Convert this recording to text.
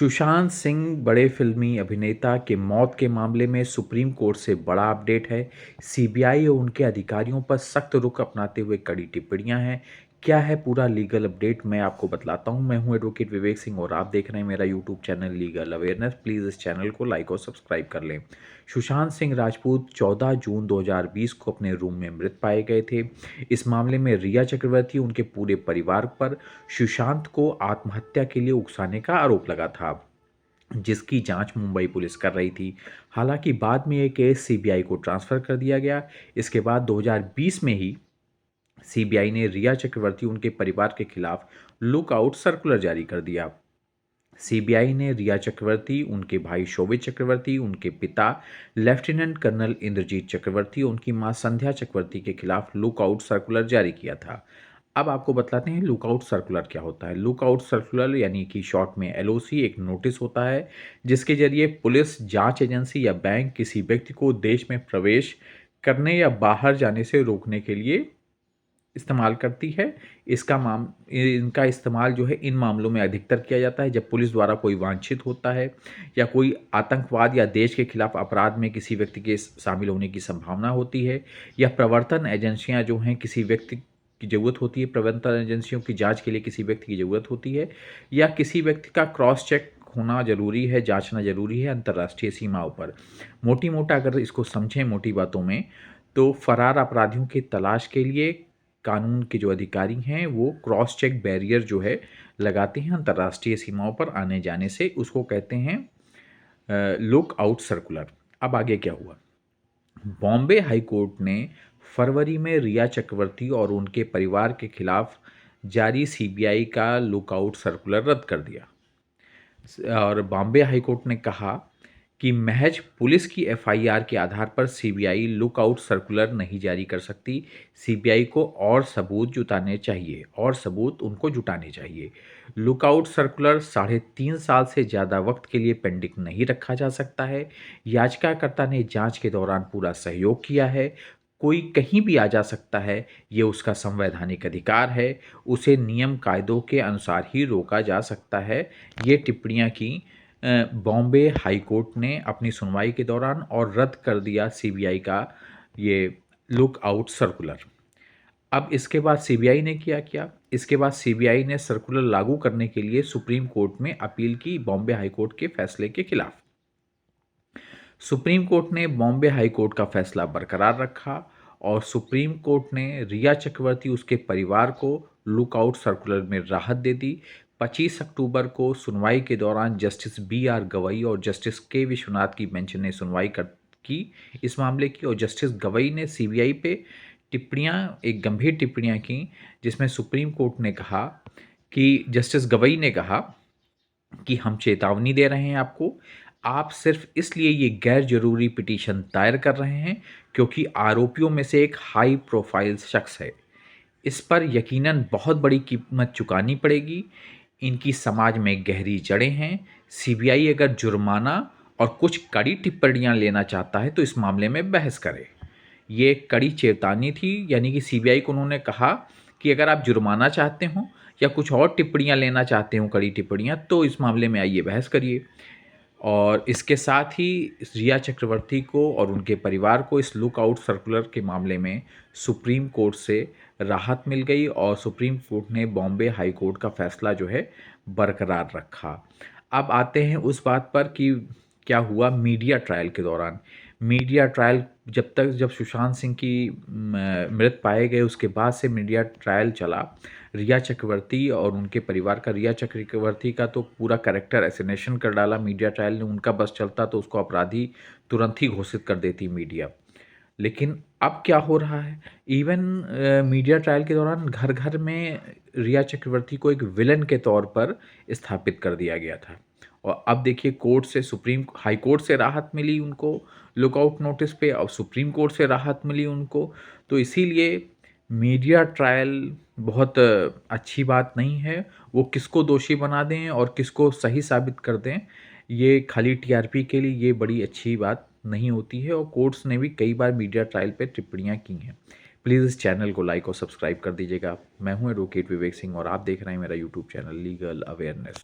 सुशांत सिंह बड़े फिल्मी अभिनेता के मौत के मामले में सुप्रीम कोर्ट से बड़ा अपडेट है। सीबीआई और उनके अधिकारियों पर सख्त रुख अपनाते हुए कड़ी टिप्पणियां हैं। क्या है पूरा लीगल अपडेट, मैं आपको बतलाता हूं। मैं हूं एडवोकेट विवेक सिंह और आप देख रहे हैं मेरा YouTube channel legal awareness. Please इस चैनल को लाइक और सब्सक्राइब कर लें। सुशांत सिंह राजपूत 14 जून 2020 को अपने रूम में मृत पाए गए थे। इस मामले में रिया चक्रवर्ती उनके पूरे परिवार पर सुशांत को आत्महत्या के लिए उकसाने का आरोप लगा था, जिसकी जांच मुंबई पुलिस कर रही थी। हालांकि बाद में ये केस सीबीआई को ट्रांसफ़र कर दिया गया। इसके बाद 2020 में ही सीबीआई ने रिया चक्रवर्ती उनके परिवार के खिलाफ लुकआउट सर्कुलर जारी कर दिया। सीबीआई ने रिया चक्रवर्ती, उनके भाई शोभित चक्रवर्ती, उनके पिता लेफ्टिनेंट कर्नल इंद्रजीत चक्रवर्ती और उनकी मां संध्या चक्रवर्ती के खिलाफ लुकआउट सर्कुलर जारी किया था। अब आपको बतलाते हैं लुकआउट सर्कुलर क्या होता है। लुकआउट सर्कुलर यानी कि शॉर्ट में एलओसी एक नोटिस होता है, जिसके जरिए पुलिस, जांच एजेंसी या बैंक किसी व्यक्ति को देश में प्रवेश करने या बाहर जाने से रोकने के लिए इस्तेमाल करती है। इनका इस्तेमाल जो है इन मामलों में अधिकतर किया जाता है जब पुलिस द्वारा कोई वांछित होता है या कोई आतंकवाद या देश के खिलाफ अपराध में किसी व्यक्ति के शामिल होने की संभावना होती है, या प्रवर्तन एजेंसियां जो हैं किसी व्यक्ति की ज़रूरत होती है, प्रवर्तन एजेंसियों की जांच के लिए किसी व्यक्ति की ज़रूरत होती है, या किसी व्यक्ति का क्रॉस चेक होना ज़रूरी है, जांचना ज़रूरी है अंतर्राष्ट्रीय सीमाओं पर। मोटी मोटा अगर इसको समझें मोटी बातों में, तो फरार अपराधियों की तलाश के लिए कानून के जो अधिकारी हैं वो क्रॉस चेक बैरियर जो है लगाते हैं अंतर्राष्ट्रीय सीमाओं पर आने जाने से। उसको कहते हैं लुक आउट सर्कुलर। अब आगे क्या हुआ, बॉम्बे हाई कोर्ट ने फरवरी में रिया चक्रवर्ती और उनके परिवार के खिलाफ जारी सीबीआई का लुकआउट सर्कुलर रद्द कर दिया। और बॉम्बे हाई कोर्ट ने कहा कि महज पुलिस की एफआईआर के आधार पर सीबीआई लुकआउट सर्कुलर नहीं जारी कर सकती। सीबीआई को और सबूत उनको जुटाने चाहिए। लुकआउट सर्कुलर 3.5 साल से ज़्यादा वक्त के लिए पेंडिंग नहीं रखा जा सकता है। याचिकाकर्ता ने जांच के दौरान पूरा सहयोग किया है। कोई कहीं भी आ जा सकता है, ये उसका संवैधानिक अधिकार है। उसे नियम कायदों के अनुसार ही रोका जा सकता है। ये टिप्पणियां की बॉम्बे हाई कोर्ट ने अपनी सुनवाई के दौरान, और रद्द कर दिया सीबीआई का ये लुक आउट सर्कुलर। अब इसके बाद सीबीआई ने किया, इसके बाद सीबीआई ने सर्कुलर लागू करने के लिए सुप्रीम कोर्ट में अपील की बॉम्बे हाई कोर्ट के फैसले के खिलाफ। सुप्रीम कोर्ट ने बॉम्बे हाई कोर्ट का फैसला बरकरार रखा और सुप्रीम कोर्ट ने रिया चक्रवर्ती उसके परिवार को लुकआउट सर्कुलर में राहत दे दी। 25 अक्टूबर को सुनवाई के दौरान जस्टिस BR गवई और जस्टिस K विश्वनाथ की बेंच ने सुनवाई की इस मामले की, और जस्टिस गवई ने सीबीआई पे एक गंभीर टिप्पणियां की, जिसमें सुप्रीम कोर्ट ने कहा कि जस्टिस गवई ने कहा कि हम चेतावनी दे रहे हैं आपको, आप सिर्फ इसलिए ये गैर जरूरी पिटीशन दायर कर रहे हैं क्योंकि आरोपियों में से एक हाई प्रोफाइल शख्स है। इस पर यकीनन बहुत बड़ी कीमत चुकानी पड़ेगी। इनकी समाज में गहरी जड़ें हैं। सीबीआई अगर जुर्माना और कुछ कड़ी टिप्पणियां लेना चाहता है तो इस मामले में बहस करे। ये एक कड़ी चेतावनी थी, यानी कि सीबीआई को उन्होंने कहा कि अगर आप जुर्माना चाहते हो या कुछ और टिप्पणियां लेना चाहते हो, कड़ी टिप्पणियां, तो इस मामले में आइए बहस करिए। और इसके साथ ही रिया चक्रवर्ती को और उनके परिवार को इस लुकआउट सर्कुलर के मामले में सुप्रीम कोर्ट से राहत मिल गई और सुप्रीम कोर्ट ने बॉम्बे हाई कोर्ट का फैसला जो है बरकरार रखा। अब आते हैं उस बात पर कि क्या हुआ मीडिया ट्रायल के दौरान। मीडिया ट्रायल जब सुशांत सिंह की मृत पाए गए उसके बाद से मीडिया ट्रायल चला। रिया चक्रवर्ती और उनके परिवार का, रिया चक्रवर्ती का तो पूरा कैरेक्टर एसिनेशन कर डाला मीडिया ट्रायल ने। उनका बस चलता तो उसको अपराधी तुरंत ही घोषित कर देती मीडिया। लेकिन अब क्या हो रहा है, इवन मीडिया ट्रायल के दौरान घर घर में रिया चक्रवर्ती को एक विलन के तौर पर स्थापित कर दिया गया था। और अब देखिए, कोर्ट से, सुप्रीम हाई कोर्ट से राहत मिली उनको लुकआउट नोटिस पे, और सुप्रीम कोर्ट से राहत मिली उनको। तो इसीलिए मीडिया ट्रायल बहुत अच्छी बात नहीं है। वो किसको दोषी बना दें और किसको सही साबित कर दें, ये खाली टीआरपी के लिए ये बड़ी अच्छी बात नहीं होती है। और कोर्ट्स ने भी कई बार मीडिया ट्रायल पे टिप्पणियां की हैं। प्लीज़ इस चैनल को लाइक और सब्सक्राइब कर दीजिएगा। मैं हूं एडवोकेट विवेक सिंह और आप देख रहे हैं मेरा यूट्यूब चैनल लीगल अवेयरनेस।